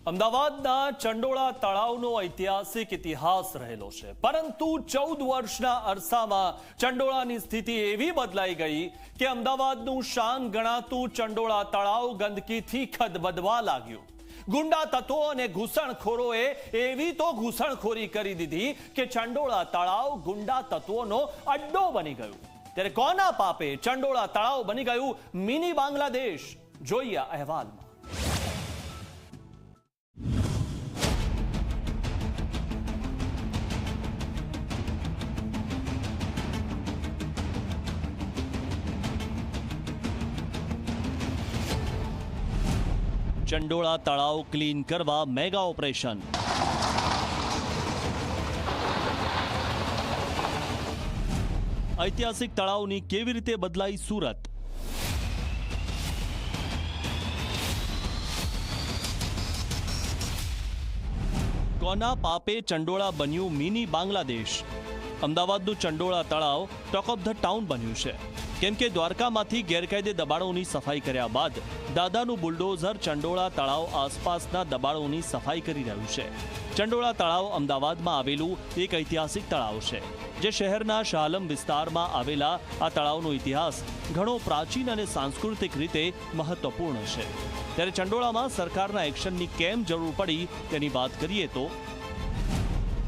અમદાવાદના ચંડોળા તળાવનો ઐતિહાસિક ઇતિહાસ રહેલો છે, પરંતુ 14 વર્ષના અરસામાં ચંડોળાની સ્થિતિ એવી બદલાઈ ગઈ કે અમદાવાદનું શાન ગણાતું ચંડોળા તળાવ ગંદકીથી ખદબદવા લાગ્યું। ગુંડા તત્વો અને ઘૂસણખોરોએ એવી તો ઘૂસણખોરી કરી દીધી કે ચંડોળા તળાવ ગુંડા તત્વોનો અડ્ડો બની ગયું। ત્યારે કોના પાપે ચંડોળા તળાવ બની ગયું મિની બાંગ્લાદેશ? જોઈએ આ અહેવાલમાં। ચંડોળા તળાવ ક્લીન કરવા મેગા ઓપરેશન। ઐતિહાસિક તળાવની કેવી રીતે બદલાઈ સુરત? કોના પાપે ચંડોળા બન્યું મિની બાંગ્લાદેશ? અમદાવાદનું ચંડોળા તળાવ ટોક ઓફ ધ ટાઉન બન્યું છે, કેમ કે દ્વારકામાંથી ગેરકાયદે દબાણોની સફાઈ કર્યા બાદ દાદાનું બુલડોઝર ચંડોળા તળાવ આસપાસના દબાણોની સફાઈ કરી રહ્યું છે। ચંડોળા તળાવ અમદાવાદમાં આવેલું એક ઐતિહાસિક તળાવ છે, જે શહેરના શાહલમ વિસ્તારમાં આવેલા આ તળાવનો ઇતિહાસ ઘણો પ્રાચીન અને સાંસ્કૃતિક રીતે મહત્વપૂર્ણ છે। ત્યારે ચંડોળામાં સરકારના એક્શનની કેમ જરૂર પડી તેની વાત કરીએ તો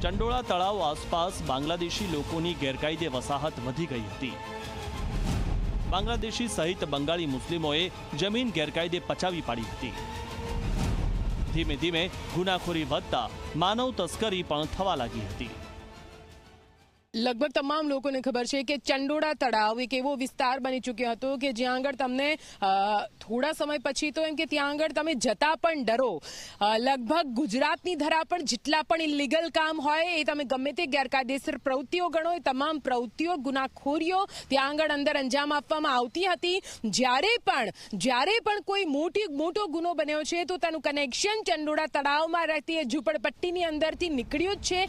ચંડોળા તળાવ આસપાસ બાંગ્લાદેશી લોકોની ગેરકાયદે વસાહત વધી ગઈ હતી। બાંગ્લાદેશી સહિત બંગાળી મુસ્લિમોએ જમીન ગેરકાયદે પચાવી પાડી હતી। ધીમે ધીમે ગુનાખોરી વધતા માનવ તસ્કરી પણ થવા લાગી હતી। લગભગ તમામ લોકોને ખબર છે કે ચંડોળા તળાવ એક એવો વિસ્તાર બની ચૂક્યો હતો કે જ્યાં આગળ તમને થોડા સમય પછી તો એમ કે ત્યાં આગળ તમે જતા પણ ડરો। લગભગ ગુજરાતની ધરા પર જેટલા પણ ઇલીગલ કામ હોય એ તમે ગમે તે ગેરકાયદેસર પ્રવૃત્તિઓ ગણો, એ તમામ પ્રવૃત્તિઓ, ગુનાખોરીઓ ત્યાં આગળ અંદર અંજામ આપવામાં આવતી હતી। જ્યારે પણ કોઈ મોટો ગુનો બન્યો છે તો તેનું કનેક્શન ચંડોળા તળાવમાં રહેતી ઝૂંપડપટ્ટીની અંદરથી નીકળ્યું જ છે।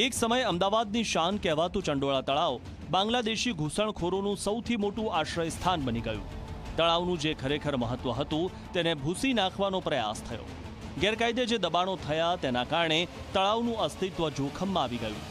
એક સમય અમદાવાદની શાન કહેવાતું ચંડોળા તળાવ બાંગ્લાદેશી ઘૂસણખોરોનું સૌથી મોટું આશ્રય સ્થાન બની ગયું। તળાવનું જે ખરેખર મહત્વ હતું તેને ભૂસી નાખવાનો પ્રયાસ થયો। ગેરકાયદે જે દબાણો થયા તેના કારણે તળાવનું અસ્તિત્વ જોખમમાં આવી ગયું।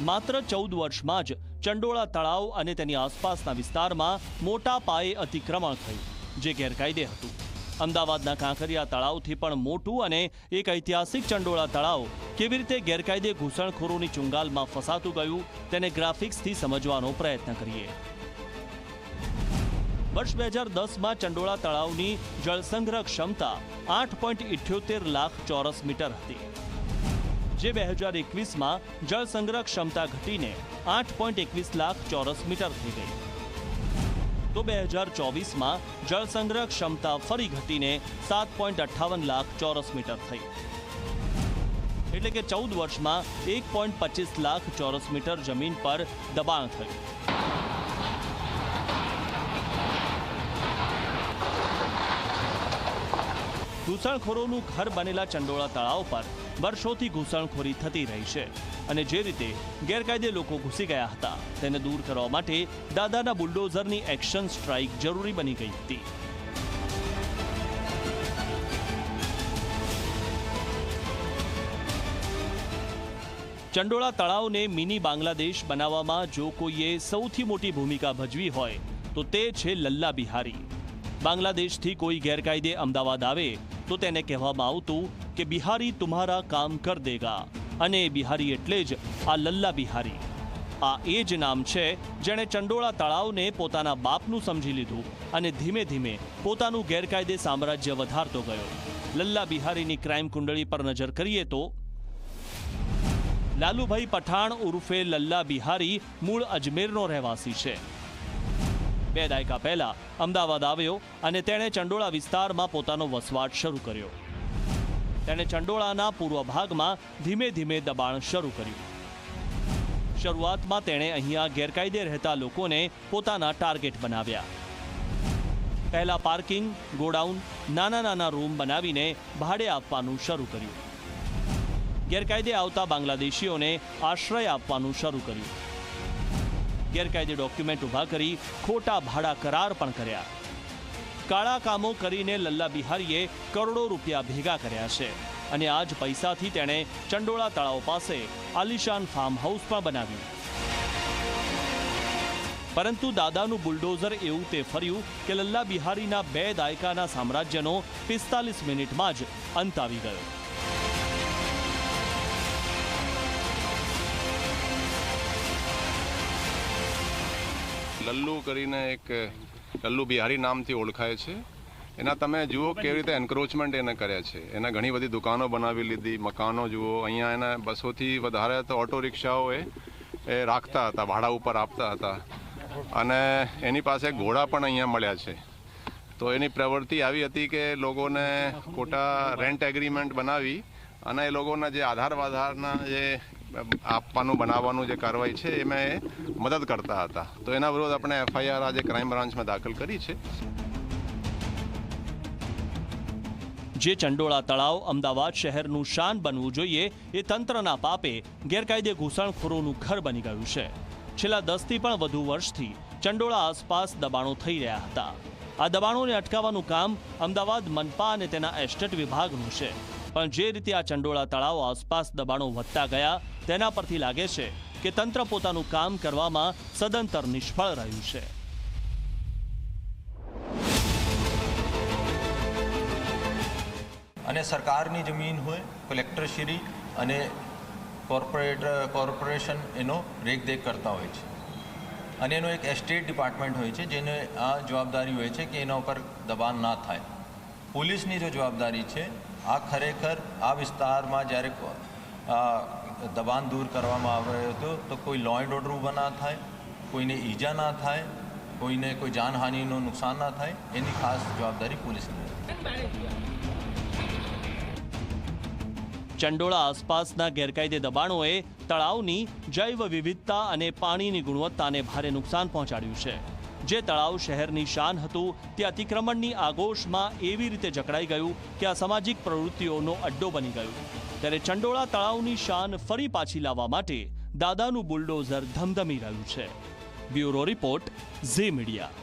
માત્ર 14 વર્ષમાં જ ચંડોળા તળાવ અને તેની આસપાસના વિસ્તારમાં મોટા પાયે અતિક્રમણ થયું, જે ગેરકાયદે હતું। અમદાવાદના કાંકરિયા તળાવથી પણ મોટું અને એક ઐતિહાસિક ચંડોળા તળાવ કેવી રીતે ગેરકાયદે ઘૂસણખોરોની ચુંગાલમાં ફસાતું ગયું તેને ગ્રાફિક્સથી સમજવાનો પ્રયત્ન કરીએ। વર્ષ 2010માં ચંડોળા તળાવની જળસંગ્રહ ક્ષમતા 8.78 લાખ ચોરસ મીટર હતી, જે 2021માં જળસંગ્રહ ક્ષમતા ઘટીને 8.21 લાખ ચોરસ મીટર થઈ ગઈ। તો 2024માં જળસંગ્રહ ક્ષમતા ફરી ઘટીને 7.58 લાખ ચોરસ મીટર થઈ, એટલે કે 14 વર્ષમાં 1.25 લાખ ચોરસ મીટર જમીન પર દબાણ થયું। ઘૂસણખોરોનું ઘર બનેલા ચંડોળા તળાવ પર વર્ષોથી ઘૂસણખોરી થતી રહી છે, અને જે રીતે ગેરકાયદે લોકો ઘૂસી ગયા હતા તેને દૂર કરવા માટે દાદાના બુલડોઝરની એક્શન સ્ટ્રાઇક જરૂરી બની ગઈ હતી। ચંડોળા તળાવને મિની બાંગ્લાદેશ બનાવવામાં જો કોઈએ સૌથી મોટી ભૂમિકા ભજવી હોય તો તે છે લલ્લા બિહારી। બાંગ્લાદેશથી કોઈ ગેરકાયદે અમદાવાદ આવે તો તેને કહેવામાં આવતું કે બિહારી તુમ્હારા કામ કર દેગા, અને બિહારી એટલે જ આ લલ્લા બિહારી। આ એ જ નામ છે જેણે ચંડોળા તળાવને પોતાના બાપનું સમજી લીધું અને ધીમે ધીમે પોતાનું ગેરકાયદે સામ્રાજ્ય વધારતો ગયો। લલ્લા બિહારીની ક્રાઇમ કુંડળી પર નજર કરીએ તો લાલુભાઈ પઠાણ ઉર્ફે લલ્લા બિહારી મૂળ અજમેરનો રહેવાસી છે। 2 દાયકા પહેલા અમદાવાદ આવ્યો અને તેણે ચંડોળા વિસ્તારમાં પોતાનો વસવાટ શરૂ કર્યો। તેણે ચંડોળાના પૂર્વ ભાગમાં ધીમે ધીમે દબાણ શરૂ કર્યું। શરૂઆતમાં તેણે અહીંયા ગેરકાયદે રહેતા લોકોને પોતાના ટાર્ગેટ બનાવ્યા। પહેલા પાર્કિંગ, ગોડાઉન, નાના રૂમ બનાવીને ભાડે આપવાનું શરૂ કર્યું। ગેરકાયદે આવતા બાંગ્લાદેશીઓને આશ્રય આપવાનું શરૂ કર્યું। ગેરકાયદે ડોક્યુમેન્ટ ઊભા કરી ખોટા ભાડા કરાર પણ કર્યા। કાળા કામો કરીને લલ્લા બિહારીએ કરોડો રૂપિયા ભેગા કર્યા છે અને આ જ પૈસાથી તેણે ચંડોળા તળાવ પાસે આલિશાન ફાર્મ હાઉસ પણ બનાવ્યું. પરંતુ દાદાનું બુલડોઝર એવું તે ફર્યું કે લલ્લા બિહારીના 2 દાયકાના સામ્રાજ્યનો 45 મિનિટમાં જ અંત આવી ગયો. લલ્લુ કરીને એક લલ્લુ બિહારી નામથી ઓળખાય છે. એના તમે જુઓ કેવી રીતે એન્ક્રોચમેન્ટ એને કર્યા છે. એને ઘણી બધી દુકાનો બનાવી લીધી, મકાનો જુઓ. અહીંયા એને 200થી વધારે તો ઓટો રિક્ષાઓ એ રાખતા હતા, ભાડા ઉપર આપતા હતા. અને એની પાસે ઘોડા પણ અહીંયા મળ્યા છે. તો એની પ્રવૃત્તિ આવી હતી કે લોકોને ખોટા રેન્ટ એગ્રીમેન્ટ બનાવી અને એ લોકોના જે આધારના જે આપવાનું બનાવવાનું જે કાર્યવાહી છે એમાં મદદ કરતા હતા. તો એના વિરુદ્ધ આપણે FIR આજે ક્રાઇમ બ્રાન્ચમાં દાખલ કરી છે. જે ચંડોળા તળાવ અમદાવાદ શહેરનું શાન બનવું જોઈએ એ તંત્રના પાપે ગેરકાયદે ઘૂસણખોરોનું ઘર બની ગયું છે. છેલ્લા 10થી પણ વધુ વર્ષથી ચંડોળા આસપાસ દબાણો થઈ રહ્યા હતા. આ દબાણોને અટકાવવાનું કામ અમદાવાદ મનપા અને તેના એસ્ટેટ વિભાગનું છે. પણ જે રીતે આ ચંડોળા તળાવ આસપાસ દબાણો વધતા ગયા તેના પરથી લાગે છે કે તંત્ર પોતાનું કામ કરવામાં સદંતર નિષ્ફળ રહ્યું છે. અને સરકારની જમીન હોય, કલેક્ટરશ્રી અને કોર્પોરેશન એનો રેખદેખ કરતા હોય છે. અને એનો એક એસ્ટેટ ડિપાર્ટમેન્ટ હોય છે જેને આ જવાબદારી હોય છે કે એના ઉપર દબાણ ના થાય. પોલીસની જો જવાબદારી છે આ ખરેખર આ વિસ્તારમાં જ્યારે દબાણ દૂર કરવામાં આવ્યો હતો તો કોઈ લો એન્ડ ઓર્ડર ઊભા ના થાય, કોઈને ઈજા ના થાય, કોઈને કોઈ જાનહાનિનું નુકસાન ના થાય, એની ખાસ જવાબદારી પોલીસની. ચંડોળા આસપાસના ગેરકાયદે દબાણોએ તળાવની જૈવ વિવિધતા અને પાણીની ગુણવત્તાને ભારે નુકસાન પહોંચાડ્યું છે. જે તળાવ શહેરની શાન હતું તે અતિક્રમણની આગોશમાં એવી રીતે જકડાઈ ગયું કે અસામાજિક પ્રવૃત્તિઓનો અડ્ડો બની ગયું. ત્યારે ચંડોળા તળાવની શાન ફરી પાછી લાવવા માટે દાદાનું બુલડોઝર ધમધમી રહ્યું છે. Bureau report, Zee media.